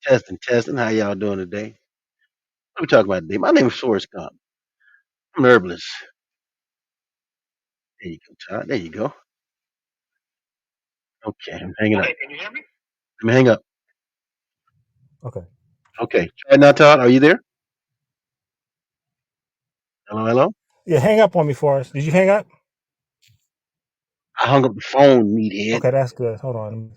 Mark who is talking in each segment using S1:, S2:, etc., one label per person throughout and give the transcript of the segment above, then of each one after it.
S1: Testing, testing. How y'all doing today? What are we talking about today? My name is Forrest Gump. I'm an herbalist. There you go, Todd. There you go. Okay, I'm hanging up. Let me hang up.
S2: Okay.
S1: Okay. Try now, Todd. Are you there? Hello, hello.
S2: Yeah, hang up on me, Forrest. Did you hang up?
S1: I hung up the phone, meathead.
S2: Okay, that's good. Hold on.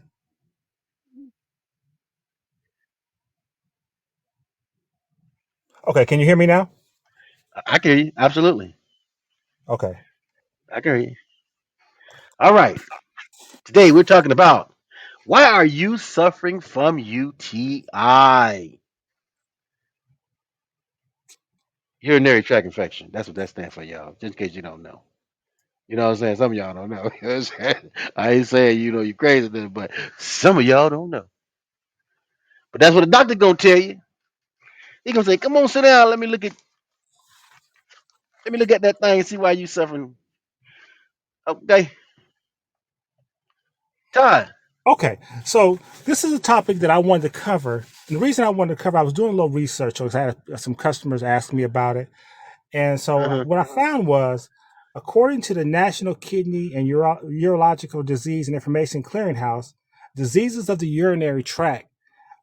S2: Okay, can you hear me now?
S1: I can hear you. Absolutely.
S2: Okay.
S1: I can hear you. All right. Today we're talking about why are you suffering from UTI? Urinary tract infection. That's what that stands for, y'all. Just in case you don't know. You know what I'm saying? Some of y'all don't know. You know what I'm saying? I ain't saying you're crazy, but some of y'all don't know. But that's what the doctor gonna tell you. He gonna say, "Come on, sit down. Let me look at that thing and see why you suffering." Okay, Todd.
S2: Okay. So this is a topic that I wanted to cover. And the reason I wanted to cover, I was doing a little research because I had some customers ask me about it. And so
S1: Uh-huh.
S2: what I found was, according to the National Kidney and Urological Disease and Information Clearinghouse, diseases of the urinary tract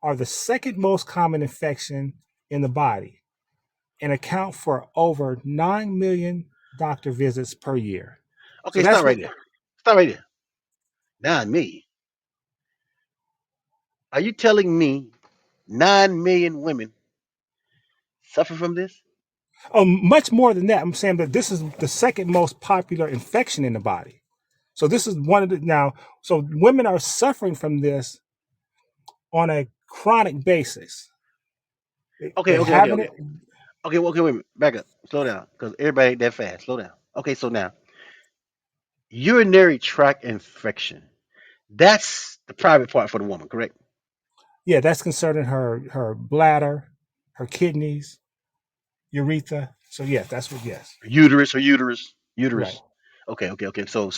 S2: are the second most common infection in the body and account for over 9 million doctor visits per year. So
S1: Okay, stop
S2: that's
S1: right
S2: what.
S1: there. Stop right there. Not me. Are you telling me 9 million women suffer from this?
S2: Oh, much more than that. I'm saying that this is the second most popular infection in the body. So this is one of the now. So women are suffering from this on a chronic basis.
S1: Okay,
S2: They
S1: okay, okay,
S2: having
S1: okay,
S2: it.
S1: okay. Okay, wait a minute. Back up. Slow down, because everybody ain't that fast. Slow down. Okay, so now urinary tract infection. That's the private part for the woman, correct?
S2: Yeah, that's concerning her bladder, her kidneys, urethra. So yes, that's what. Yes,
S1: Uterus.
S2: right.
S1: Okay, okay, okay. So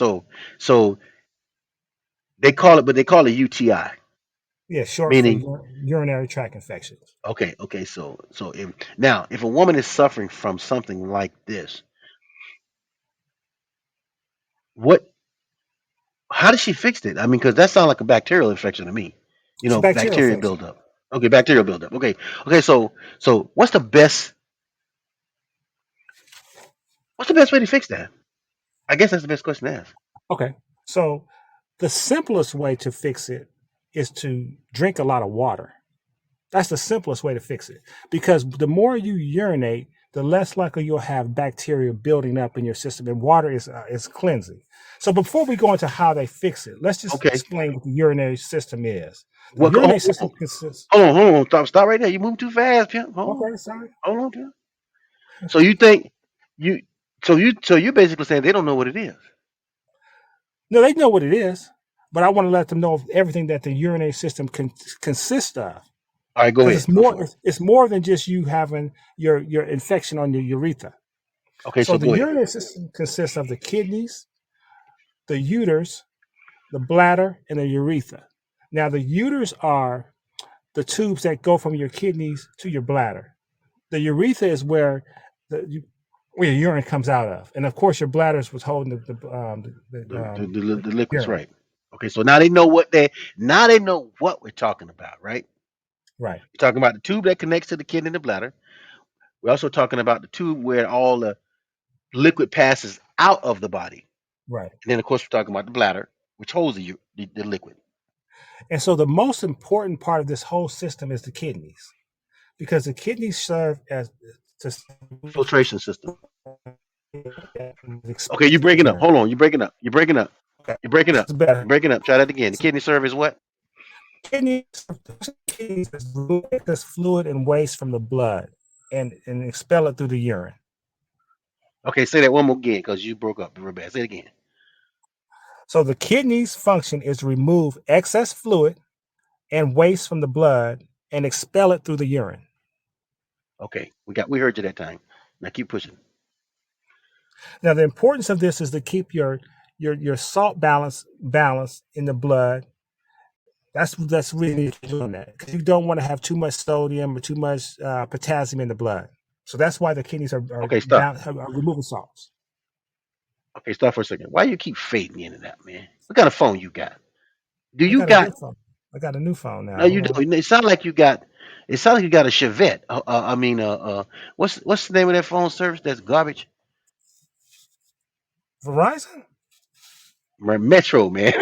S1: they call it UTI,
S2: Yeah, short for
S1: meaning
S2: urinary tract infections.
S1: okay, okay. So if a woman is suffering from something like this, what how does she fix it? I mean, because that sounds like a bacterial infection to me.
S2: It's a bacterial
S1: Bacteria
S2: infection.
S1: buildup. Okay, bacterial buildup. Okay, okay. So what's the best way to fix that? I guess that's the best question to ask.
S2: Okay, so the simplest way to fix it is to drink a lot of water. That's the simplest way to fix it because the more you urinate, the less likely you'll have bacteria building up in your system, and water is cleansing. So before we go into how they fix it, let's just
S1: Okay.
S2: explain what the urinary system is. The
S1: Well,
S2: urinary system consists.
S1: hold on. Stop right there. You move too fast, Pimp.
S2: Okay, sorry.
S1: Hold on, Pimp. So you think you, so you're basically saying they don't know what it is.
S2: No, they know what it is, but I want to let them know of everything that the urinary system consists of,
S1: All right, go
S2: because
S1: ahead.
S2: it's
S1: Go
S2: more.
S1: for it.
S2: It's more than just you having your infection on your urethra.
S1: Okay,
S2: So
S1: so
S2: the
S1: go ahead.
S2: urinary system consists of the kidneys, the uterus, the bladder, and the urethra. Now, the uterus are the tubes that go from your kidneys to your bladder. The urethra is where your urine comes out of, and of course, your bladder is what's holding
S1: The liquids,
S2: urine.
S1: right? Okay, so now they know what we're talking about, right?
S2: Right,
S1: We're talking about the tube that connects to the kidney and the bladder. We're also talking about the tube where all the liquid passes out of the body,
S2: right.
S1: and then of course we're talking about the bladder, which holds the liquid.
S2: And so, the most important part of this whole system is the kidneys, because the kidneys serve as to
S1: Filtration system. Okay, you're
S2: expel
S1: breaking up.
S2: urine.
S1: Hold on, you're breaking up. You're breaking up.
S2: Okay,
S1: You're breaking
S2: this
S1: up.
S2: is better.
S1: You're breaking up. Try that again. The kidney serve is what?
S2: Kidneys, kidneys take this fluid and waste from the blood and expel it through the urine.
S1: Okay, say that one more again because you broke up real bad. Say it again.
S2: So the kidneys' function is to remove excess fluid and waste from the blood and expel it through the urine.
S1: Okay, we heard you that time. Now keep pushing.
S2: Now the importance of this is to keep your salt balance in the blood That's the reason you're doing that, because you don't want to have too much sodium or too much potassium in the blood. So that's why the kidneys are
S1: Okay, stop.
S2: bound, are removing salts.
S1: Okay, stop for a second. Why you keep fading in and out, man? What kind of phone you got? Do
S2: I
S1: you
S2: got a
S1: got?
S2: good phone. I got a new phone
S1: No,
S2: now.
S1: you
S2: Hold on.
S1: don't. It sounds like you got. It sounds like you got a Chevette. I mean, what's the name of that phone service? That's garbage.
S2: Verizon?
S1: Metro, man.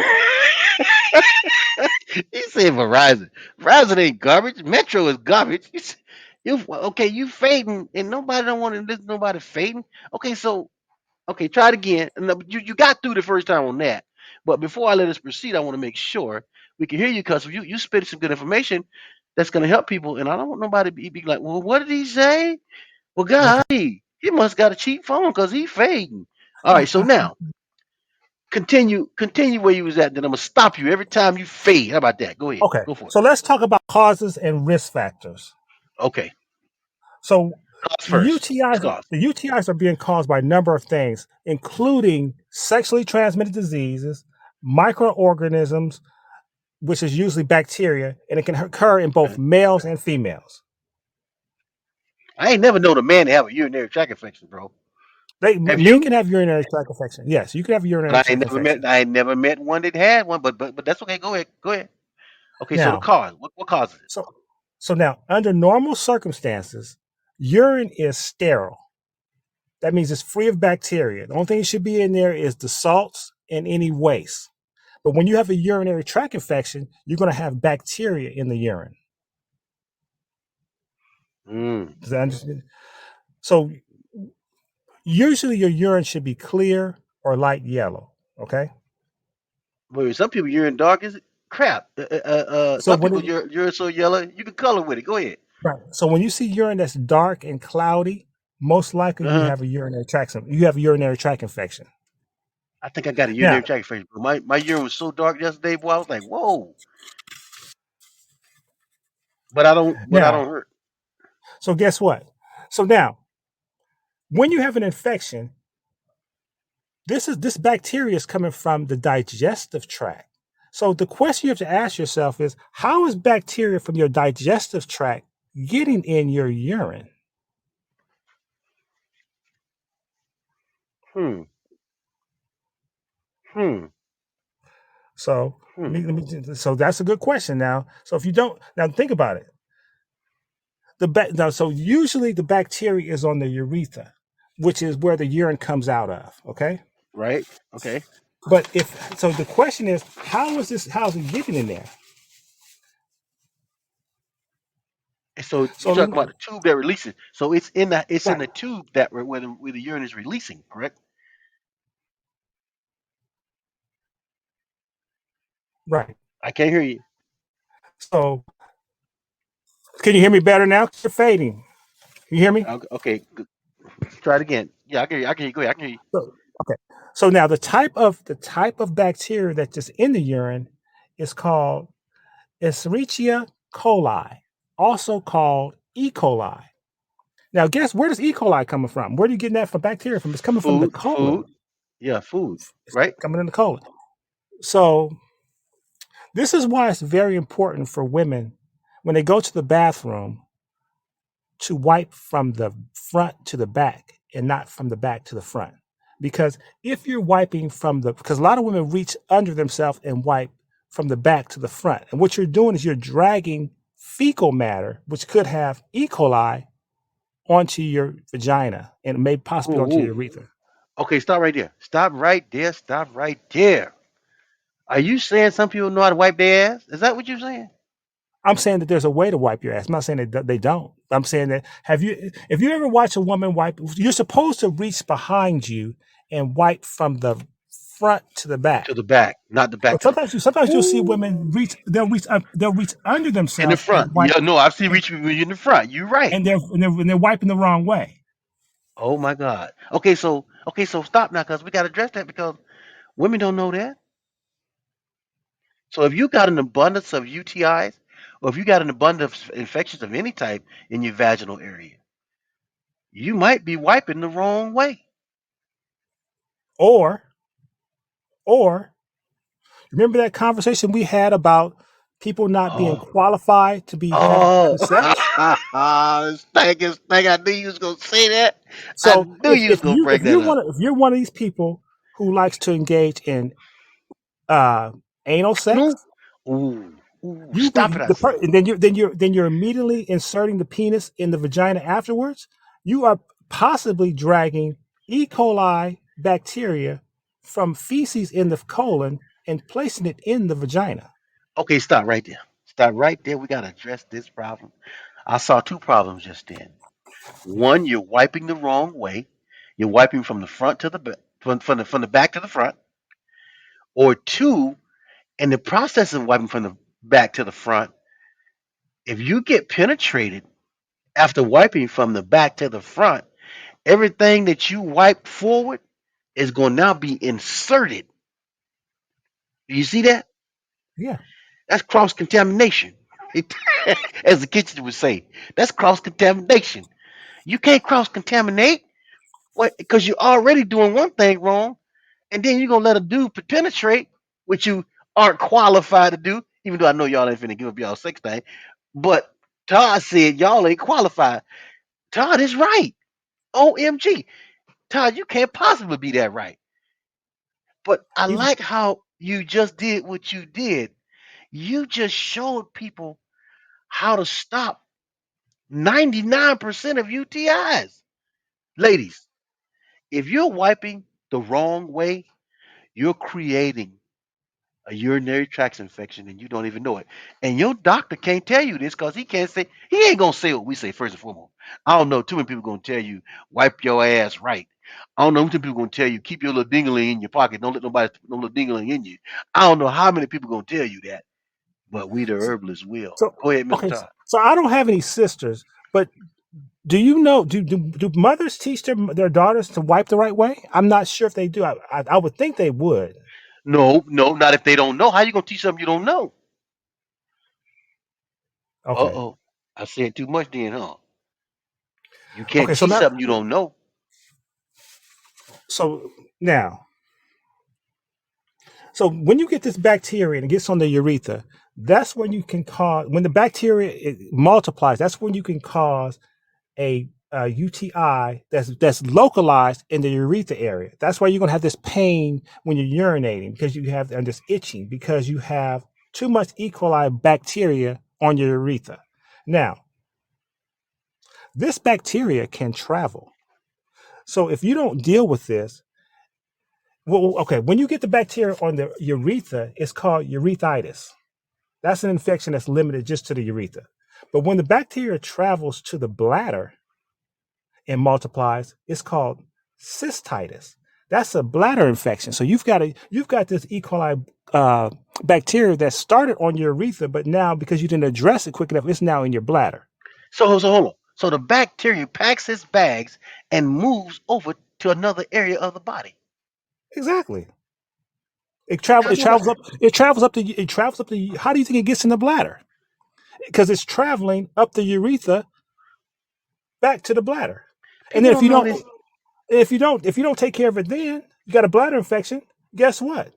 S1: He said Verizon. Verizon ain't garbage. Metro is garbage. Okay, you fading, and nobody don't want to listen to nobody fading. Okay, so okay, try it again. No, you got through the first time on that. But before I let us proceed, I want to make sure we can hear you because you spit some good information that's going to help people. And I don't want nobody be like, well, what did he say? Well,
S2: Okay.
S1: golly, he must got a cheap phone because he fading. All right, so now continue where you was at. Then I'm gonna stop you every time you fade. How about that? Go ahead,
S2: Okay.
S1: go for it.
S2: So let's talk about causes and risk factors.
S1: Okay,
S2: So
S1: cause
S2: the
S1: first. What's
S2: UTIs,
S1: cause?
S2: the UTIs are being caused by a number of things, including sexually transmitted diseases, microorganisms, which is usually bacteria, and it can occur in both
S1: Okay.
S2: males and females.
S1: I ain't never known a man to have a urinary tract infection, bro. Have
S2: Men
S1: you?
S2: can have urinary tract infection. Yes, you can have a urinary
S1: But
S2: tract infection.
S1: I ain't never met one that had one. But that's okay. Go ahead, go ahead. Okay, so the
S2: Now,
S1: cause. What causes it?
S2: so now, under normal circumstances, urine is sterile. That means it's free of bacteria. The only thing that should be in there is the salts and any waste. But when you have a urinary tract infection, you're going to have bacteria in the urine.
S1: Mm.
S2: Does that understand? So usually your urine should be clear or light yellow. Okay.
S1: Well, some people urine dark as crap.
S2: So
S1: Some
S2: when
S1: people
S2: it,
S1: urine so yellow you can color with it. Go ahead.
S2: right. So when you see urine that's dark and cloudy, most likely
S1: Uh
S2: you
S1: huh.
S2: have a urinary tract. You have a urinary tract infection.
S1: I think I got a
S2: Now,
S1: urinary tract infection. My urine was so dark yesterday, boy. I was like, whoa. But I
S2: now,
S1: don't hurt.
S2: so guess what? So now, when you have an infection, this bacteria is coming from the digestive tract. So the question you have to ask yourself is, how is bacteria from your digestive tract getting in your urine?
S1: Hmm. Hmm.
S2: So
S1: Hmm.
S2: so that's a good question. Now, so if you don't, now think about it. Now, so usually the bacteria is on the urethra, which is where the urine comes out of. Okay.
S1: Right. Okay.
S2: But if so, the question is, how is this? How is it getting in there?
S1: And so you're
S2: So
S1: talking about the tube that releases. So it's in
S2: right,
S1: the tube that where the urine is releasing. Correct.
S2: right.
S1: I can't hear you.
S2: So can you hear me better now? You're fading. You hear me?
S1: Okay. Good. Try it again. Yeah, I can hear you. I can hear you. Go ahead. I can hear you.
S2: So, okay. So now the type of bacteria that's just in the urine is called Escherichia coli, also called E. coli. Now, guess where does E. coli coming from? Where are you getting that from bacteria from? It's coming from the colon.
S1: Food. Yeah, food.
S2: It's
S1: Right.
S2: coming in the colon. So this is why it's very important for women when they go to the bathroom to wipe from the front to the back and not from the back to the front. Because if you're wiping because a lot of women reach under themselves and wipe from the back to the front. And what you're doing is you're dragging fecal matter, which could have E. coli, onto your vagina and may possibly onto
S1: Ooh,
S2: your
S1: ooh.
S2: urethra.
S1: Okay, stop right there. Stop right there. Stop right there. Are you saying some people know how to wipe their ass? Is that what you're saying?
S2: I'm saying that there's a way to wipe your ass. I'm not saying that they don't. I'm saying that if you ever watch a woman wipe, you're supposed to reach behind you and wipe from the front to the back.
S1: To the back, not the back
S2: But
S1: to the.
S2: sometimes you'll see
S1: Ooh,
S2: women reach. They'll reach under
S1: in the
S2: themselves and
S1: front.
S2: wipe,
S1: Yeah, no, I've seen
S2: and,
S1: reach people in the front. You're right.
S2: and they're wiping the wrong way.
S1: Oh my God. Okay, so stop now, cause we got to address that because women don't know that. So if you got an abundance of UTIs, or if you got an abundance of infections of any type in your vaginal area, you might be wiping the wrong way.
S2: Or remember that conversation we had about people not being
S1: Oh,
S2: qualified to be having
S1: oh,
S2: sex.
S1: Stank, I knew you was gonna say that. I
S2: So
S1: knew you was gonna
S2: if
S1: bring that
S2: you're
S1: up.
S2: if you're one of these people who likes to engage in uh, anal sex,
S1: No. Ooh, ooh,
S2: you
S1: stop it!
S2: be
S1: I say.
S2: and then you're immediately inserting the penis in the vagina afterwards. You are possibly dragging E. coli bacteria from feces in the colon and placing it in the vagina.
S1: Okay, stop right there. Stop right there. We gotta address this problem. I saw two problems just then. One, you're wiping the wrong way. You're wiping from the front to the back, from the back to the front. Or two, in the process of wiping from the back to the front, if you get penetrated after wiping from the back to the front, everything that you wipe forward is going to now be inserted. You see that?
S2: Yeah.
S1: That's cross contamination. As the kitchen would say, that's cross contamination. You can't cross contaminate what because you're already doing one thing wrong, and then you're gonna let a dude penetrate, which you aren't qualified to do. Even though I know y'all ain't finna give up y'all sex thing, but Todd said y'all ain't qualified. Todd is right. OMG, Todd, you can't possibly be that right. But I
S2: Even
S1: like how you just did what you did. You just showed people how to stop 99% of UTIs. Ladies, if you're wiping the wrong way, you're creating a urinary tract infection and you don't even know it. And your doctor can't tell you this because he ain't gonna say what we say first and foremost. I don't know too many people gonna tell you wipe your ass right. I don't know too many people gonna tell you keep your little dingling in your pocket. Don't let nobody put no little dingling in you. I don't know how many people gonna tell you that, but we the herbalists will.
S2: so
S1: Go ahead, Mr.
S2: okay.
S1: Todd.
S2: So I don't have any sisters, but do you know? Do mothers teach their daughters to wipe the right way? I'm not sure if they do. I would think they would.
S1: No, no, not if they don't know. How you gonna teach something you don't know? Uh
S2: Okay.
S1: oh. I said too much then, huh? You can't
S2: Okay. So
S1: teach
S2: now,
S1: something you don't know.
S2: so now, so when you get this bacteria and it gets on the urethra, that's when you can cause when the bacteria multiplies. That's when you can cause a UTI that's localized in the urethra area. That's why you're gonna have this pain when you're urinating because you have and this itching because you have too much E. coli bacteria on your urethra. Now, this bacteria can travel. So if you don't deal with this, well, okay, when you get the bacteria on the urethra, it's called urethritis. That's an infection that's limited just to the urethra. But when the bacteria travels to the bladder, and multiplies, it's called cystitis. That's a bladder infection. So you've got this E. coli bacteria that started on your urethra, but now because you didn't address it quick enough, it's now in your bladder.
S1: So hold on. So the bacteria packs its bags and moves over to another area of the body.
S2: Exactly.
S1: That's what.
S2: It travels up the. How do you think it gets in the bladder? Because it's traveling up the urethra back to the bladder. And
S1: People
S2: then
S1: don't know this.
S2: if you don't take care of it, then you got a bladder infection. Guess what?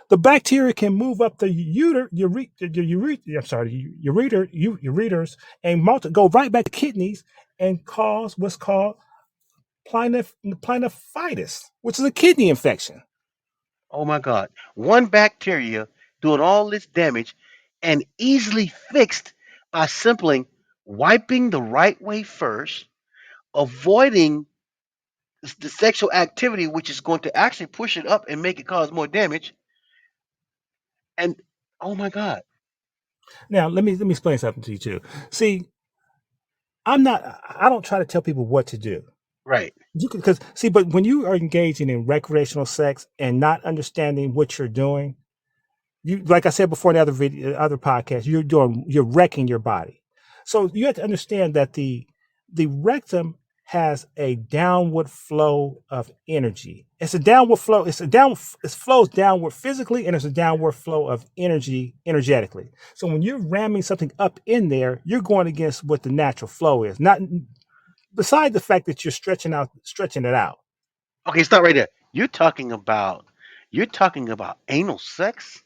S2: The bacteria can move up the ureters and go right back to kidneys and cause what's called pneumonitis, which is a kidney infection.
S1: Oh my God! One bacteria doing all this damage and easily fixed by simply wiping the right way first, avoiding the sexual activity, which is going to actually push it up and make it cause more damage. And oh my God!
S2: Now, let me explain something to you too. See, I don't try to tell people what to do.
S1: Right.
S2: You because see, but when you are engaging in recreational sex and not understanding what you're doing, you like I said before in the other podcast, you're wrecking your body. So you have to understand that the rectum has a downward flow of energy. It's a downward flow. It flows downward physically, and it's a downward flow of energy energetically. So when you're ramming something up in there, you're going against what the natural flow is. Not beside the fact that you're stretching it out.
S1: Okay, stop right there. You're talking about anal sex.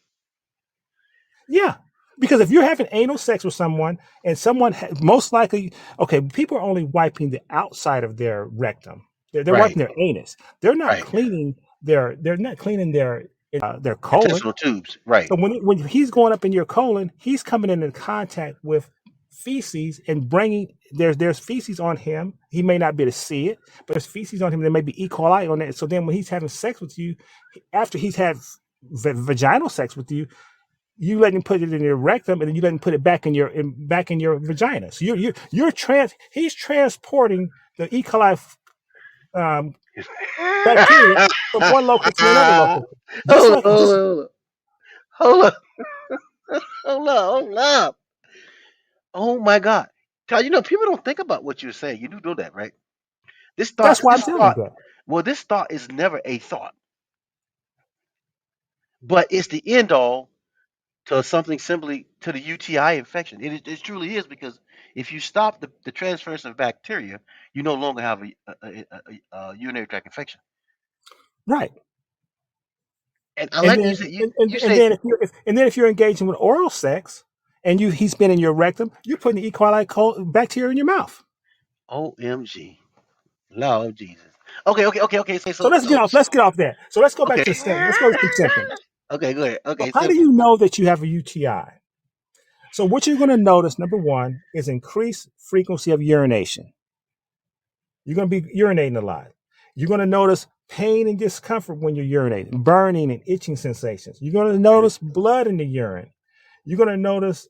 S2: Yeah. Because if you're having anal sex with someone and someone most likely, okay, people are only wiping the outside of their rectum. They're
S1: Right,
S2: wiping their anus. They're not
S1: right.
S2: cleaning their colon.
S1: Intestinal tubes. Right.
S2: So when he's going up in your colon, he's coming into contact with feces and bringing there's feces on him. He may not be able to see it, but there's feces on him. There may be E. coli on it. So then when he's having sex with you, after he's had vaginal sex with you, you let him put it in your rectum, and then you let him put it back in your vagina. So he's transporting the E. coli um, bacteria from one location to another
S1: hold
S2: location. Just
S1: on,
S2: like just
S1: hold on, hold on, hold on, hold on. Oh my God. Todd, people don't think about what you're saying. You do know that, right? This thought,
S2: that's why I'm
S1: this
S2: telling you
S1: thought,
S2: that.
S1: well, this thought is never a thought, but it's the end all to something simply to the UTI infection. It truly is because if you stop the transference of bacteria, you no longer have a urinary tract infection.
S2: Right.
S1: And I
S2: And
S1: like when
S2: then
S1: you say you
S2: and
S1: say
S2: then if you're engaging with oral sex and he's been in your rectum, you're putting the E. coli bacteria in your mouth.
S1: OMG, Lord Jesus. Okay.
S2: So let's get off that. So let's go back
S1: Okay.
S2: to let's go to some symptoms.
S1: Okay, go ahead.
S2: So
S1: Okay,
S2: how do
S1: simple.
S2: you know that you have a UTI? So what you're going to notice, number one, is increased frequency of urination. You're going to be urinating a lot. You're going to notice pain and discomfort when you're urinating, burning and itching sensations. You're going to
S1: Okay.
S2: notice blood in the urine. You're going to notice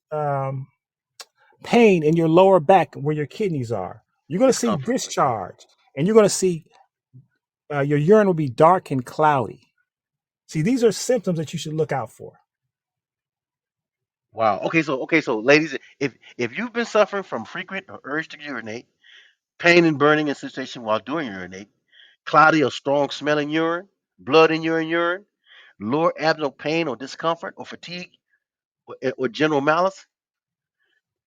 S2: pain in your lower back where your kidneys are. You're going to see
S1: Discomfort.
S2: discharge, and you're going to see your urine will be dark and cloudy. See, these are symptoms that you should look out for.
S1: Wow. Okay, so ladies, if you've been suffering from frequent or urge to urinate, pain and burning in sensation while doing urinate, cloudy or strong smelling urine, blood in your urine, lower abdominal pain or discomfort or fatigue or general malice,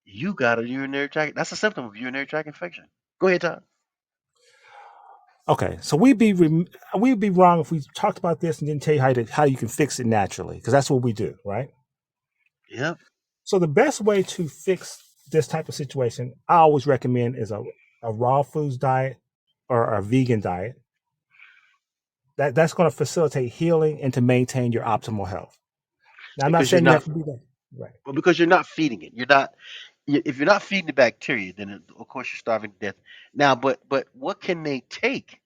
S1: you got a urinary tract. That's a symptom of urinary tract infection. Go ahead, Todd.
S2: Okay, so we'd be wrong if we talked about this and didn't tell you how you can fix it naturally, because that's what we do, right?
S1: Yep.
S2: So the best way to fix this type of situation, I always recommend is a raw foods diet or a vegan diet. That's going to facilitate healing and to maintain your optimal health. Now, I'm not
S1: Because you're
S2: saying you
S1: not,
S2: have to be that. Right.
S1: well, because you're not feeding it. You're not. If you're not feeding the bacteria, then of course you're starving to death. Now, but what can they take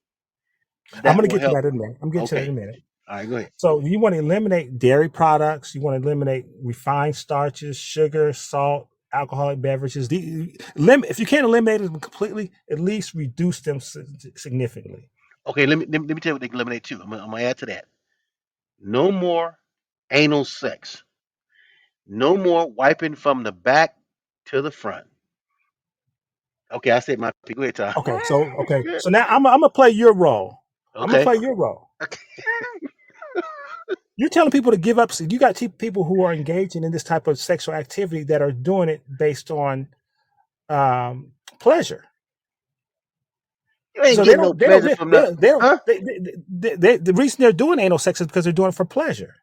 S2: I'm
S1: that
S2: going to
S1: will
S2: get to
S1: help?
S2: that in a minute. I'm getting to that in
S1: Okay.
S2: a minute.
S1: All right. Go ahead.
S2: So you want to eliminate dairy products. You want to eliminate refined starches, sugar, salt, alcoholic beverages. If you can't eliminate them completely, at least reduce them significantly.
S1: Okay. Let me tell you what they can eliminate too. I'm gonna add to that. No more anal sex. No more wiping from the back to the front. Okay, I said my piece. Go ahead, Tom.
S2: So now I'm gonna play your role. I'm gonna
S1: Okay.
S2: play your role.
S1: Okay.
S2: You're telling people to give up. You got people who are engaging in this type of sexual activity that are doing it based on pleasure.
S1: You ain't
S2: So
S1: getting no pleasure from the, huh?
S2: the reason they're doing anal sex is because they're doing it for pleasure.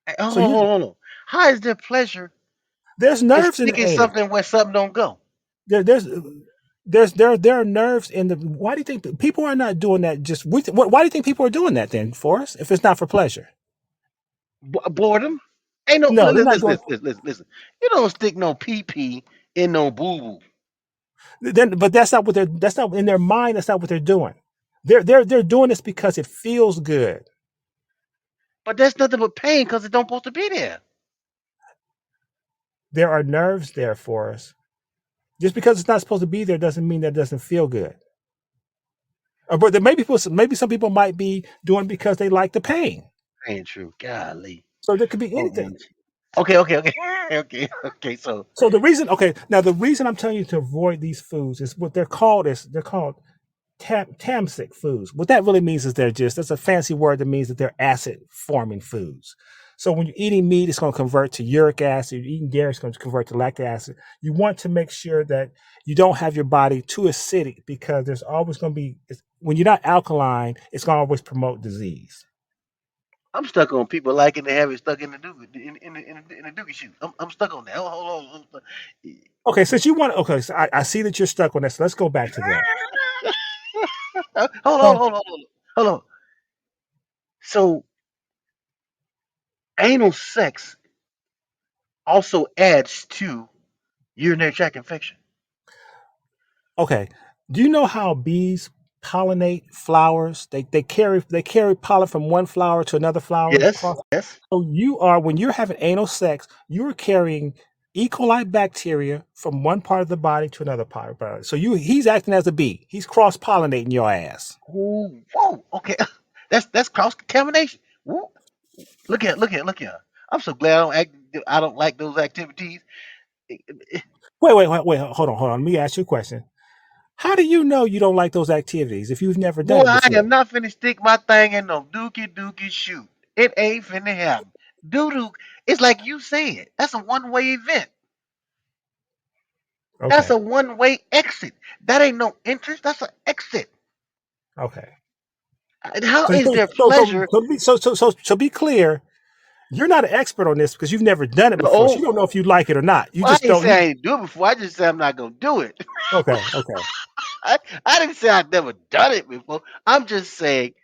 S1: Hey,
S2: So you
S1: hold on. How is there pleasure
S2: there's
S1: in
S2: nerves in the
S1: sticking
S2: anus.
S1: something where something don't go?
S2: There, there are nerves in the. Why do you think people are not doing that? Why do you think people are doing that then, Forrest? If it's not for pleasure,
S1: Boredom? Ain't no.
S2: no, they're not doing.
S1: Listen. You don't stick no pee pee in no boo boo.
S2: Then, but that's not what they're. That's not in their mind. That's not what they're doing. They're doing this because it feels good.
S1: But that's nothing but pain because it don't supposed to be there.
S2: There are nerves there for us. Just because it's not supposed to be there doesn't mean that it doesn't feel good. But there maybe some people might be doing it because they like the pain.
S1: Ain't true. Golly.
S2: So there could be anything.
S1: OMG. Okay. Okay. So
S2: So the reason, okay, now the reason I'm telling you to avoid these foods is what they're called tamsic foods. What that really means is that's a fancy word that means that they're acid forming foods. So when you're eating meat, it's going to convert to uric acid. You're eating dairy, it's going to convert to lactic acid. You want to make sure that you don't have your body too acidic because there's always going to be, when you're not alkaline, it's going to always promote disease.
S1: I'm stuck on people liking to have it stuck in the dookie in the dookie shoe. I'm stuck on that. Hold on.
S2: Okay, since you want, okay, so I see that you're stuck on this. So let's go back to that.
S1: Hold on,
S2: So,
S1: hold on. So anal sex also adds to urinary tract infection.
S2: okay, do you know how bees pollinate flowers? They carry pollen from one flower to another flower
S1: Yes,
S2: across.
S1: yes.
S2: So you are when you're having anal sex, you are carrying E. coli bacteria from one part of the body to another part of the body. So he's acting as a bee. He's cross pollinating your ass.
S1: Ooh, whoa. Okay, that's cross contamination. Look here. I'm so glad I don't like those activities. Eh, eh,
S2: Wait. Hold on. Let me ask you a question. How do you know you don't like those activities if you've never
S1: Boy,
S2: done it
S1: I
S2: before?
S1: am not finna stick my thing in no dookie shoot. It ain't finna happen. Doo doo. It's like you said. That's a one way event. That's
S2: Okay.
S1: a one way exit. That ain't no entrance. That's an exit.
S2: Okay.
S1: And how
S2: So
S1: is
S2: so
S1: there
S2: so so
S1: pleasure?
S2: so be, so, so, so to be clear, you're not an expert on this because you've never done it before. So you
S1: No.
S2: don't know if you like it or not. You
S1: Well, I
S2: just
S1: didn't
S2: don't.
S1: say
S2: You
S1: I ain't do it before. I just said I'm not gonna do it.
S2: okay.
S1: I didn't say I'd never done it before. I'm just saying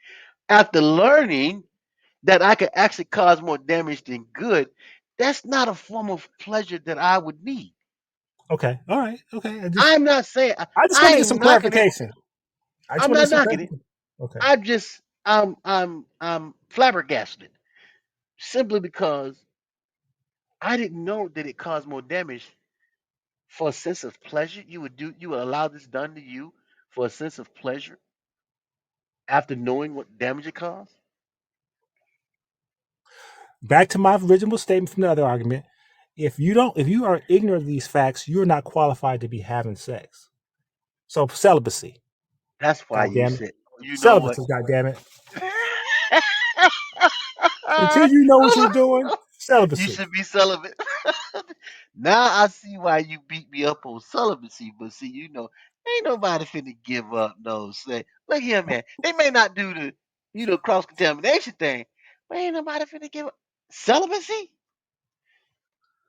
S1: after learning that I could actually cause more damage than good, that's not a form of pleasure that I would need.
S2: Okay. All right. Okay. I just
S1: I'm not saying
S2: I just
S1: I
S2: want to get
S1: ain't
S2: some
S1: knocking it.
S2: clarification. I just
S1: I'm
S2: want to get
S1: not
S2: some
S1: knocking it.
S2: clarification. Okay.
S1: I'm flabbergasted simply because I didn't know that it caused more damage for a sense of pleasure. You would allow this done to you for a sense of pleasure after knowing what damage it caused.
S2: Back to my original statement from the other argument. If you are ignorant of these facts, you're not qualified to be having sex. So celibacy.
S1: That's why
S2: God
S1: you
S2: damn it.
S1: said, you know what?
S2: Celibacy. God damn it. Until you know what you're doing,
S1: You
S2: celibacy.
S1: should be celibate. Now I see why you beat me up on celibacy, but see, ain't nobody finna give up no say. Look here, man. They may not do the, cross contamination thing, but ain't nobody finna give up celibacy.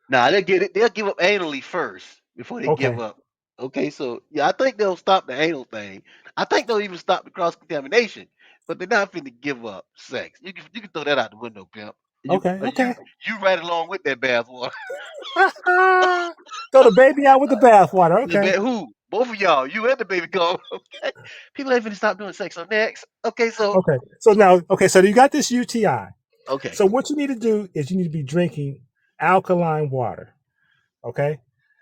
S1: Nah, they'll get it. They'll give up anally first before they give
S2: Okay.
S1: up. Okay, so yeah, I think they'll stop the anal thing. I think they'll even stop the cross contamination, but they're not finna give up sex. You can throw that out the window, pimp. You
S2: Okay. Okay.
S1: you right along with that bathwater.
S2: Throw the baby out with the bathwater.
S1: The
S2: Okay.
S1: who? Both of y'all. You and the baby go. Okay. People ain't finna stop doing sex. So next. Okay, so
S2: Okay. So now, okay. So you got this UTI.
S1: okay,
S2: So what you need to do is you need to be drinking alkaline water. Okay.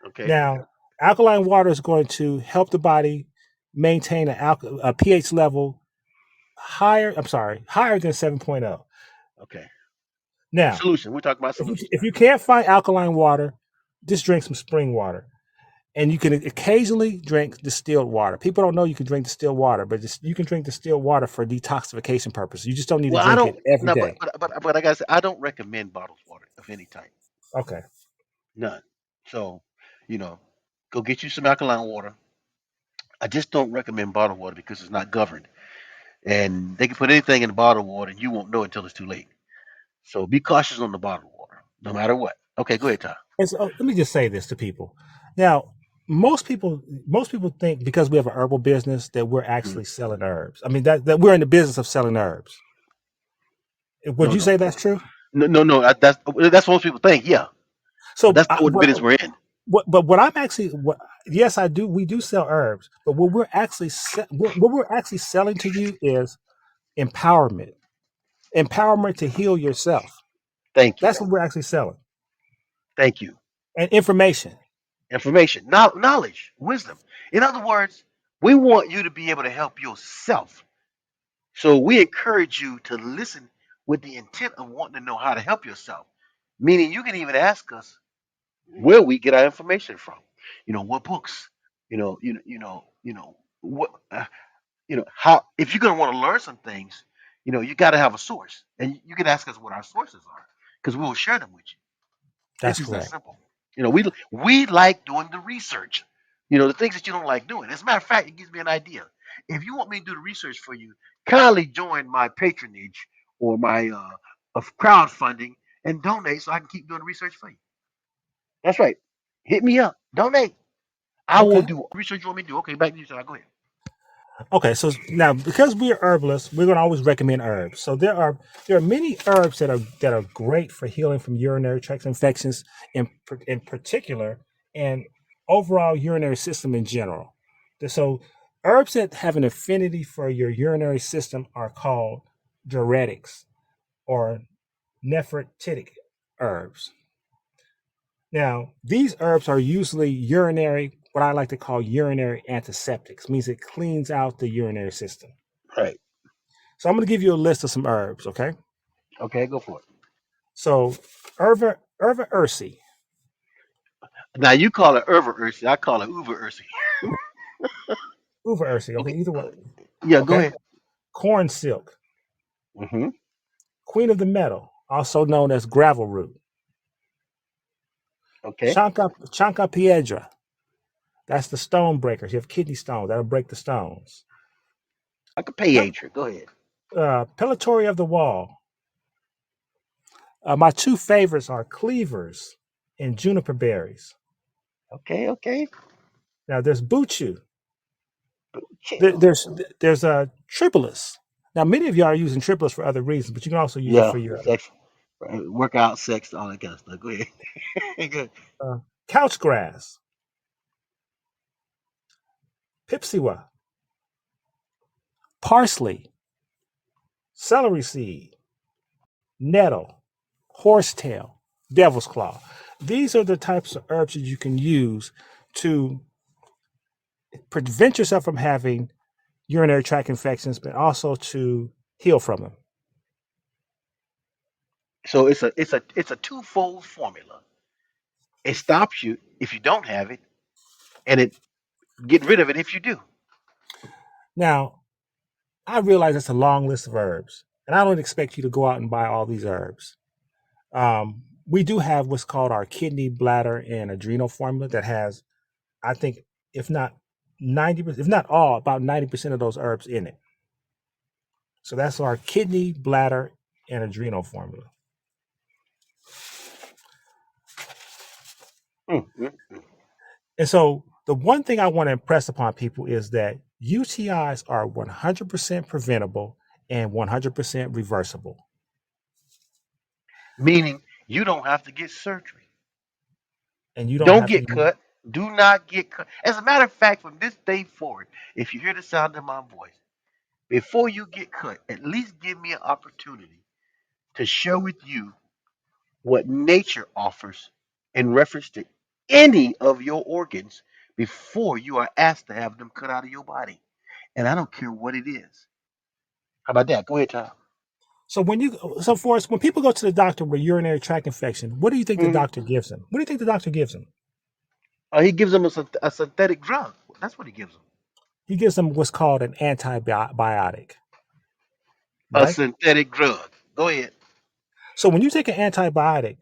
S1: okay,
S2: Now, alkaline water is going to help the body maintain a pH level higher. I'm sorry, higher than 7.0.
S1: okay.
S2: Now,
S1: Solution. We're talking about
S2: if you
S1: solutions
S2: if
S1: now.
S2: you can't find alkaline water, just drink some spring water. And you can occasionally drink distilled water. People don't know you can drink distilled water, but you can drink distilled water for detoxification purposes. You just don't need to
S1: Well, I
S2: drink
S1: don't.
S2: it every
S1: No,
S2: day.
S1: but I gotta say, I don't recommend bottled water of any type.
S2: Okay.
S1: None. So, you know, go get you some alkaline water. I just don't recommend bottled water because it's not governed, and they can put anything in the bottled water, and you won't know until it's too late. So be cautious on the bottled water, no matter what. Okay, go ahead, Ty.
S2: And so let me just say this to people. Now, most people think because we have an herbal business that we're
S1: Mhm.
S2: actually selling herbs. I mean that we're in the business of selling herbs. Would
S1: No,
S2: you
S1: no,
S2: say that's true?
S1: no. That's what most people think. Yeah, but
S2: So,
S1: that's not what the business we're in.
S2: what I'm actually, yes, I do. We do sell herbs, but what we're actually selling to you is empowerment, empowerment to heal yourself.
S1: Thank you,
S2: That's what we're actually selling,
S1: thank you.
S2: and information.
S1: Information, knowledge, wisdom. In other words, we want you to be able to help yourself. So we encourage you to listen with the intent of wanting to know how to help yourself. Meaning, you can even ask us where we get our information from. What books. What. How. If you're gonna want to learn some things, you got to have a source, and you can ask us what our sources are, because we will share them with you. It's
S2: That's
S1: just that
S2: correct.
S1: simple. We like doing the research. The things that you don't like doing. As a matter of fact, it gives me an idea. If you want me to do the research for you, kindly join my patronage or my of crowdfunding and donate so I can keep doing the research for you. That's right. Hit me up. Donate. I will
S2: Okay.
S1: do research you want me to do. Okay, back to you, sir. Go ahead.
S2: Okay, so now because we are herbalists, we're going to always recommend herbs. So there are many herbs that are great for healing from urinary tract infections in particular, and overall urinary system in general. So herbs that have an affinity for your urinary system are called diuretics or nephritic herbs. Now, these herbs are usually urinary, what I like to call urinary antiseptics, means it cleans out the urinary system.
S1: Right.
S2: So I'm going to give you a list of some herbs, okay?
S1: Okay, go for it.
S2: So Erva ursi,
S1: Now you call it Erva Ursi. I call it Uva Ursi.
S2: uva ursi, okay,
S1: Okay.
S2: either way,
S1: Yeah, go
S2: okay?
S1: ahead.
S2: Corn silk,
S1: Mm-hmm.
S2: queen of the meadow, also known as gravel root,
S1: Okay.
S2: chanca piedra, that's the stone breakers. You have kidney stones, that'll break the stones.
S1: I could pay
S2: Pel-
S1: Adrian. Go ahead.
S2: Pellitory of the wall. My two favorites are cleavers and juniper berries.
S1: Okay, okay.
S2: Now there's buchu. There,
S1: Chill.
S2: there's there's a tripolus. Now many of you are using tripolus for other reasons, but you can also use it
S1: Yeah,
S2: for your
S1: sex, workout, sex, all that kind of stuff. Go ahead. Good.
S2: uh, couch grass, pipsissewa, parsley, celery seed, nettle, horsetail, devil's claw. These are the types of herbs that you can use to prevent yourself from having urinary tract infections, but also to heal from them.
S1: So it's a twofold formula. It stops you if you don't have it, and it get rid of it if you do.
S2: Now, I realize it's a long list of herbs, and I don't expect you to go out and buy all these herbs. We do have what's called our kidney, bladder, and adrenal formula that has, I think, if not 90%, if not all, about 90% of those herbs in it. So that's our kidney, bladder, and adrenal formula.
S1: Mm, mm, mm.
S2: And so the one thing I want to impress upon people is that UTIs are 100% preventable and 100% reversible.
S1: Meaning you don't have to get surgery.
S2: And you don't
S1: Don't
S2: have to
S1: get
S2: use,
S1: cut. Do not get cut. As a matter of fact, from this day forward, if you hear the sound of my voice, before you get cut, at least give me an opportunity to share with you what nature offers in reference to any of your organs before you are asked to have them cut out of your body. And I don't care what it is. How about that? Go ahead, Tom.
S2: so for us, when people go to the doctor with urinary tract infection, what do you think the
S1: Mhm.
S2: doctor gives them? What do you think the doctor gives them?
S1: He gives them a synthetic drug. That's what he gives them.
S2: He gives them what's called an antibiotic,
S1: A
S2: right?
S1: synthetic drug. Go ahead.
S2: So when you take an antibiotic,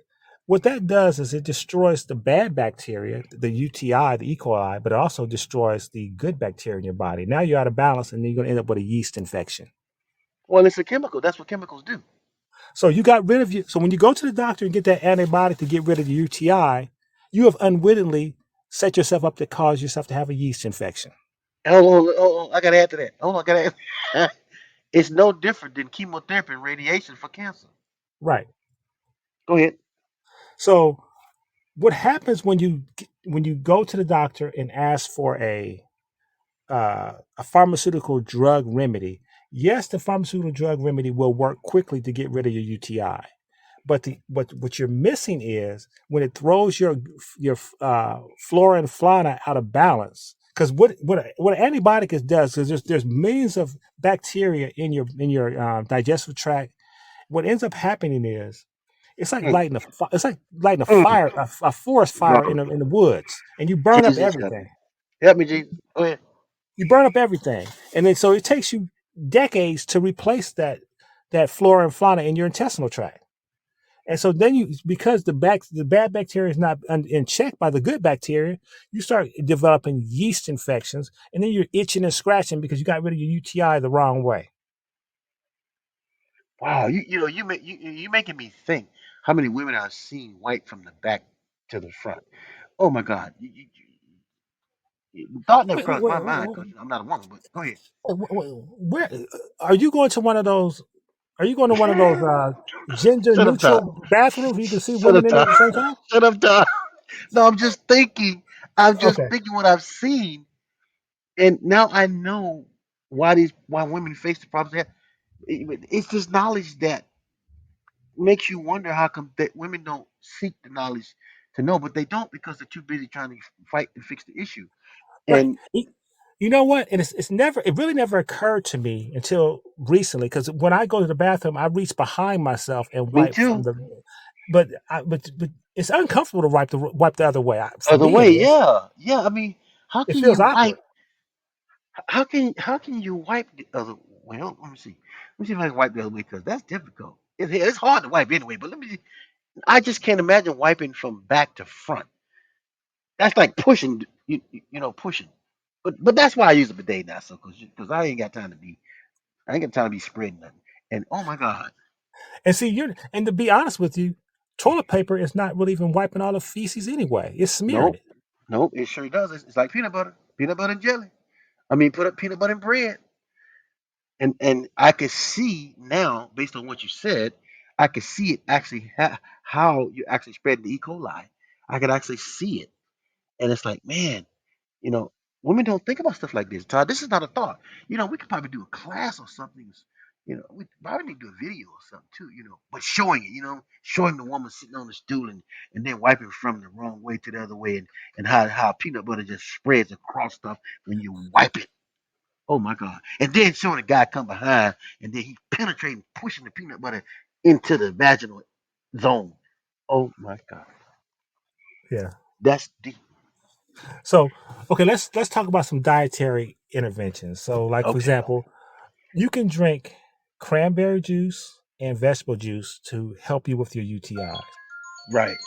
S2: what that does is it destroys the bad bacteria, the UTI, the E. coli, but it also destroys the good bacteria in your body. Now you're out of balance, and then you're going to end up with a yeast infection.
S1: Well, it's a chemical. That's what chemicals do.
S2: So you got rid of you. So when you go to the doctor and get that antibiotic to get rid of the UTI, you have unwittingly set yourself up to cause yourself to have a yeast infection.
S1: Hold on, I gotta add to that. Hold on, I gotta add. It's no different than chemotherapy and radiation for cancer.
S2: Right.
S1: Go ahead.
S2: So what happens when you go to the doctor and ask for a pharmaceutical drug remedy? Yes, the pharmaceutical drug remedy will work quickly to get rid of your UTI. But what you're missing is when it throws your flora and fauna out of balance. Because what an antibiotic does is there's millions of bacteria in your digestive tract. What ends up happening is
S1: Mm,
S2: it's like lighting a
S1: mm.
S2: fire, a forest fire
S1: No.
S2: in the woods, and you burn up
S1: Jesus, help me.
S2: everything.
S1: Help me, Jesus. Go ahead.
S2: You burn up everything, and then so it takes you decades to replace that flora and fauna in your intestinal tract. And so then because the bad bacteria is not in check by the good bacteria, you start developing yeast infections, and then you're itching and scratching because you got rid of your UTI the wrong way.
S1: Wow, you making me think how many women I've seen white from the back to the front. Oh my God, thought never
S2: Wait, wait,
S1: crossed my
S2: wait,
S1: mind because I'm not a woman. But go ahead.
S2: where are you going to one of those? Are you going to one of those gender
S1: Shut up, Todd.
S2: neutral bathrooms where you can see
S1: Shut
S2: women
S1: up,
S2: in it
S1: Todd.
S2: at the same time?
S1: Shut up, Todd. No, I'm just thinking. I'm just
S2: Okay,
S1: thinking what I've seen, and now I know why women face the problems they have. It's this knowledge that makes you wonder how come that women don't seek the knowledge to know, but they don't because they're too busy trying to fight and fix the issue.
S2: right.
S1: And
S2: You know what? And it really never occurred to me until recently because when I go to the bathroom, I reach behind myself and
S1: me
S2: wipe from
S1: too.
S2: the. But it's uncomfortable to wipe the other way. For
S1: Other
S2: me, it
S1: way,
S2: is.
S1: yeah, yeah. I mean, how
S2: It
S1: can
S2: feels
S1: you wipe?
S2: awkward.
S1: How can you wipe the other? Well, let me see. Let me see if I can wipe the other way because that's difficult. It's hard to wipe anyway. But let me. I just can't imagine wiping from back to front. That's like pushing. Pushing. But that's why I use a bidet now. So because I ain't got time to be. I ain't got time to be spreading nothing. And oh my God,
S2: And see, and to be honest with you, toilet paper is not really even wiping all the feces anyway. It's smearing
S1: nope,
S2: it.
S1: nope. It sure does. It's like peanut butter and jelly. I mean, put up peanut butter and bread. And I could see now, based on what you said, I could see it actually how you actually spread the E. coli. I could actually see it, and it's like, man, you know, women don't think about stuff like this. Todd, this is not a thought. We could probably do a class or something. We probably need to do a video or something too. But showing it, showing the woman sitting on the stool and then wiping from the wrong way to the other way, and how peanut butter just spreads across stuff when you wipe it. Oh my God. And then showing the guy come behind and then he penetrating, pushing the peanut butter into the vaginal zone. Oh my God.
S2: Yeah.
S1: That's deep.
S2: So, okay, let's talk about some dietary interventions. So, like for
S1: Okay.
S2: example, you can drink cranberry juice and vegetable juice to help you with your UTIs.
S1: Right.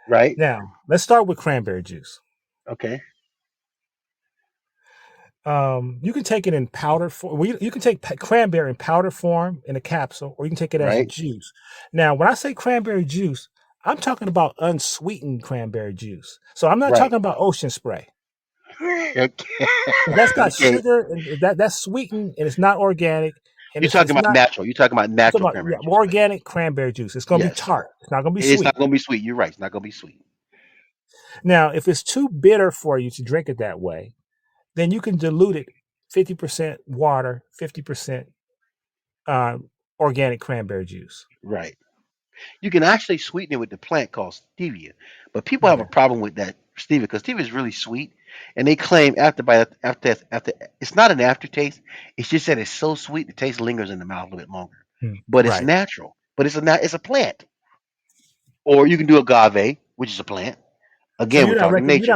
S1: Right.
S2: Now, let's start with cranberry juice.
S1: Okay.
S2: You can take it in powder form. Well, you can take cranberry in powder form in a capsule, or you can take it as
S1: Right.
S2: juice. Now, when I say cranberry juice, I'm talking about unsweetened cranberry juice. So I'm not
S1: Right.
S2: talking about ocean spray.
S1: Okay.
S2: 'Cause that's got
S1: Okay.
S2: sugar and that's sweetened and it's not organic and
S1: You're
S2: it's
S1: talking
S2: it's
S1: about
S2: not.
S1: natural. You're talking about
S2: I'm talking
S1: natural
S2: about, yeah,
S1: cranberry juice, right?
S2: organic cranberry juice. It's going to be
S1: Yes.
S2: tart. It's not going to be
S1: It's not
S2: sweet.
S1: gonna be sweet. You're right. It's not gonna be sweet.
S2: Now, if it's too bitter for you to drink it that way, then you can dilute it 50% water, 50% organic cranberry juice.
S1: Right. You can actually sweeten it with the plant called stevia, but people have a
S2: Okay.
S1: problem with that stevia because stevia is really sweet, and they claim after it's not an aftertaste. It's just that it's so sweet the taste lingers in the mouth a little bit longer. But it's
S2: Right.
S1: natural. But it's a plant, or you can do agave, which is a plant.
S2: So
S1: Again, we're talking nature.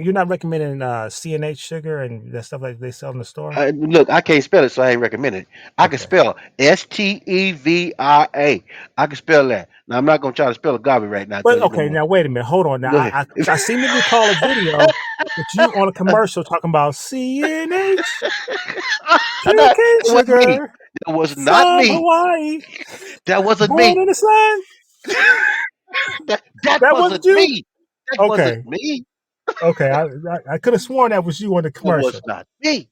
S2: you're not recommending CNH sugar and that stuff like they sell in the store.
S1: Look, I can't spell it, so I ain't recommend it. I can
S2: Okay.
S1: spell Stevia. I can spell that. Now I'm not gonna try to spell agave right now
S2: But
S1: because
S2: okay, now wait a minute. Hold on. Now
S1: go ahead.
S2: I seem to recall a video with you on a commercial talking about CNH
S1: That
S2: cane
S1: wasn't me.
S2: sugar
S1: That was not
S2: from
S1: me.
S2: Hawaii,
S1: That wasn't
S2: born
S1: me.
S2: in the sun.
S1: That
S2: That wasn't
S1: wasn't
S2: you.
S1: me. That wasn't
S2: Okay.
S1: me.
S2: Okay. I could have sworn that was you on the
S1: That was
S2: commercial.
S1: not me.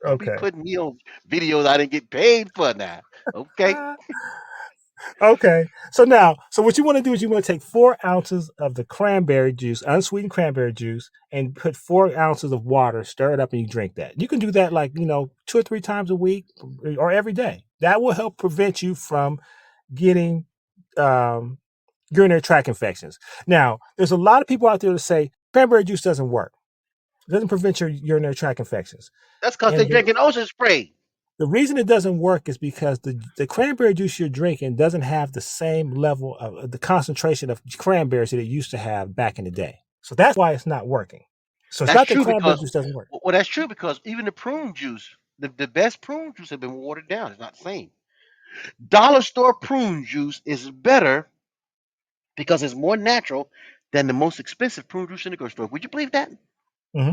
S1: Don't be
S2: Okay.
S1: putting me on videos I didn't get paid for now. Okay?
S2: Okay. So what you want to do is you want to take 4 ounces of the cranberry juice, unsweetened cranberry juice, and put 4 ounces of water, stir it up, and you drink that. You can do that like, 2 or 3 times a week or every day. That will help prevent you from getting um, urinary tract infections. Now, there's a lot of people out there that say cranberry juice doesn't work. It doesn't prevent your urinary tract infections.
S1: That's because they're
S2: And
S1: drinking ocean spray.
S2: the reason it doesn't work is because the cranberry juice you're drinking doesn't have the same level of the concentration of cranberries that it used to have back in the day. So that's why it's not working. So it's
S1: That's
S2: not that
S1: true
S2: cranberry
S1: because
S2: juice doesn't work.
S1: well, that's true because even the prune juice, the best prune juice have been watered down. It's not the same. Dollar store prune juice is better because it's more natural than the most expensive prune juice in the grocery store. Would you believe that?
S2: Hmm.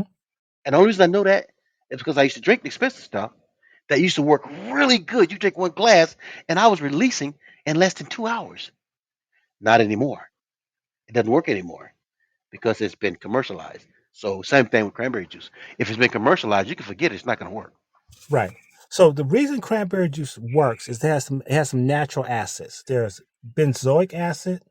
S1: And the only reason I know that is because I used to drink the expensive stuff. that used to work really good. You drink one glass, and I was releasing in less than 2 hours. Not anymore. It doesn't work anymore because it's been commercialized. So same thing with cranberry juice. If it's been commercialized, you can forget it. It's not going to work.
S2: Right. So the reason cranberry juice works is it has some natural acids. There's benzoic acid,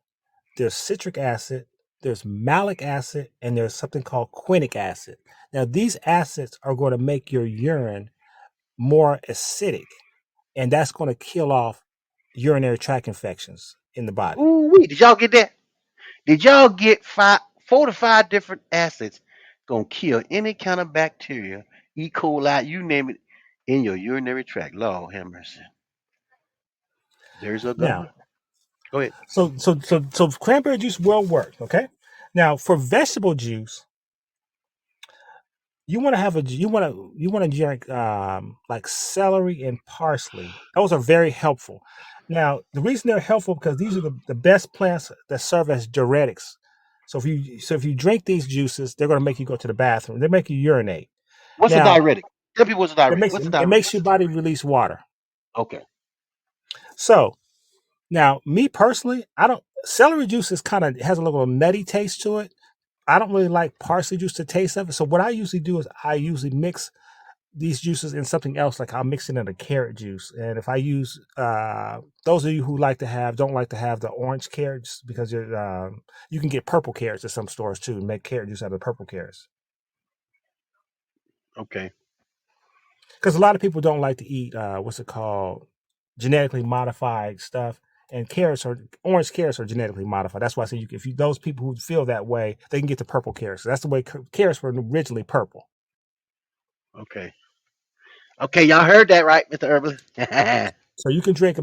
S2: there's citric acid, there's malic acid, and there's something called quinic acid. Now these acids are going to make your urine more acidic, and that's going to kill off urinary tract infections in the body.
S1: Ooh wee! Did y'all get that? Did y'all get 4 to 5 different acids gonna kill any kind of bacteria, E. coli, you name it, in your urinary tract? Lord have mercy. There's a
S2: Now,
S1: God. Go ahead.
S2: so cranberry juice will work. Okay. Now for vegetable juice, you want to drink like celery and parsley. Those are very helpful. Now the reason they're helpful because these are the best plants that serve as diuretics. So if you drink these juices, they're going to make you go to the bathroom. They make you urinate.
S1: What's a
S2: Now
S1: diuretic? Tell people what's a
S2: it
S1: diuretic.
S2: makes
S1: What's a
S2: it
S1: diuretic?
S2: makes your body release water.
S1: Okay.
S2: So now me personally, I don't celery juice is kind of has a little nutty taste to it. I don't really like parsley juice to taste of it. So what I usually do is I usually mix these juices in something else. Like I'll mix it in a carrot juice. And if I use those of you who don't like to have the orange carrots because you can get purple carrots at some stores too and make carrot juice out of purple carrots.
S1: Okay.
S2: Because a lot of people don't like to eat what's it called, genetically modified stuff. And orange carrots are genetically modified. That's why I say if you those people who feel that way, they can get the purple carrots. That's the way carrots were originally purple.
S1: Okay. Okay. Y'all heard that right, Mr. Herbalist?
S2: So you can drink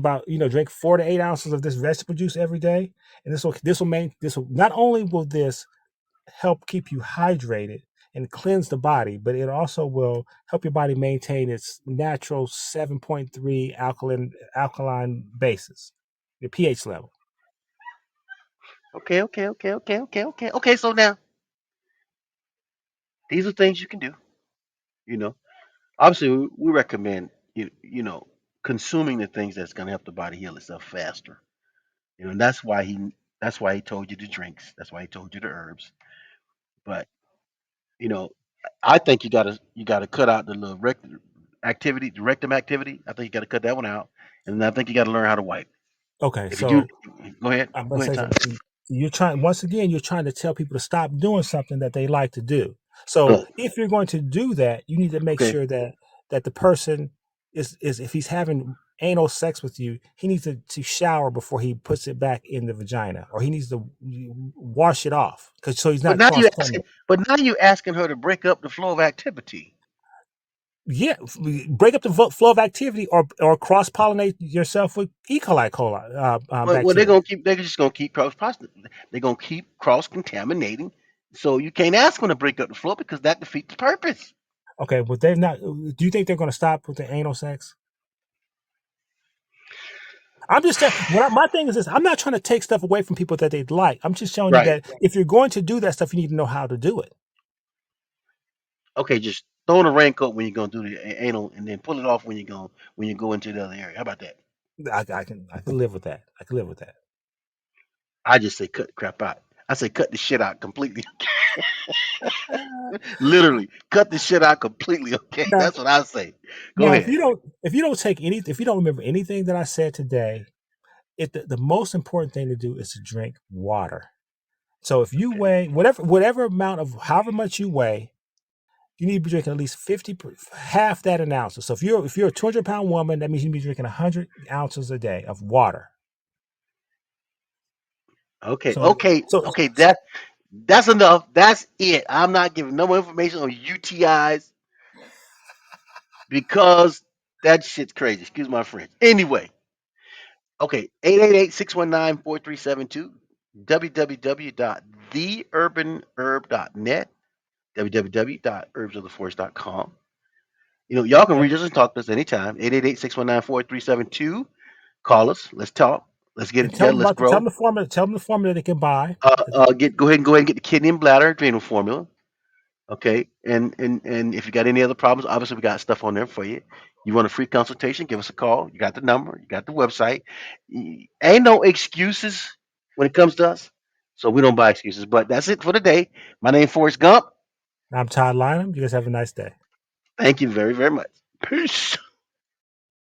S2: 4 to 8 ounces of this vegetable juice every day, and this will not only will this help keep you hydrated and cleanse the body, but it also will help your body maintain its natural 7.3 alkaline basis, the pH level.
S1: Okay. Okay. Okay. Okay. Okay. Okay. Okay. So now these are things you can do. You know, obviously we recommend consuming the things that's going to help the body heal itself faster. And that's why he told you the drinks. That's why he told you the herbs. But you know, I think you gotta cut out the little the rectum activity. I think you gotta cut that one out, and I think you gotta learn how to wipe.
S2: Okay,
S1: If you do,
S2: so
S1: go ahead,
S2: I'm going
S1: go
S2: to
S1: ahead,
S2: say
S1: Tom.
S2: something. See, you're trying to tell people to stop doing something that they like to do.
S1: Look,
S2: If you're going to do that, you need to make
S1: okay,
S2: sure that the person is if he's having anal sex with you, he needs to shower before he puts it back in the vagina, or he needs to wash it off because so he's
S1: but
S2: not
S1: now
S2: cross
S1: you asking,
S2: contaminated.
S1: but now you asking her to break up the flow of activity.
S2: Yeah, break up the flow of activity, or cross pollinate yourself with coli
S1: Well,
S2: bacteria.
S1: they're just gonna keep they're gonna keep cross contaminating. So you can't ask them to break up the flow because that defeats the purpose.
S2: Okay, but they're not. Do you think they're going to stop with the anal sex? I'm just saying. My thing is this: I'm not trying to take stuff away from people that they like. I'm just showing you
S1: Right.
S2: that if you're going to do that stuff, you need to know how to do it.
S1: Okay, just throw on a raincoat when you're gonna do the anal, and then pull it off when you go into the other area. How about that?
S2: I can live with that. I can live with that.
S1: I just say cut the crap out. I say cut the shit out completely. Literally, cut the shit out completely. Okay,
S2: Now,
S1: that's what I say. Go
S2: now,
S1: ahead.
S2: if you don't remember anything that I said today, the most important thing to do is to drink water. So if you
S1: Okay.
S2: weigh whatever amount of however much you weigh, you need to be drinking at least half that in ounces. So if you're a 200-pound woman, that means you need to be drinking 100 ounces a day of water.
S1: Okay.
S2: So
S1: Okay.
S2: so
S1: Okay. That's enough. That's it. I'm not giving no more information on UTIs because that shit's crazy. Excuse my French. Anyway, okay. 888-619-4372. www.theurbanherb.net. www.herbsoftheforest.com. Y'all can reach us and talk to us anytime. 888-619-4372. Call us. Let's talk. Let's get it
S2: and tell
S1: together.
S2: them
S1: Let's
S2: about the
S1: grow.
S2: tell them the formula they can buy.
S1: Go ahead and get the kidney and bladder adrenal formula. Okay, and if you got any other problems, obviously we got stuff on there for you. You want a free consultation? Give us a call. You got the number. You got the website. Ain't no excuses when it comes to us. So we don't buy excuses. But that's it for today. My name is Forrest Gump.
S2: I'm Todd Lynham. You guys have a nice day.
S1: Thank you very, very much. Peace.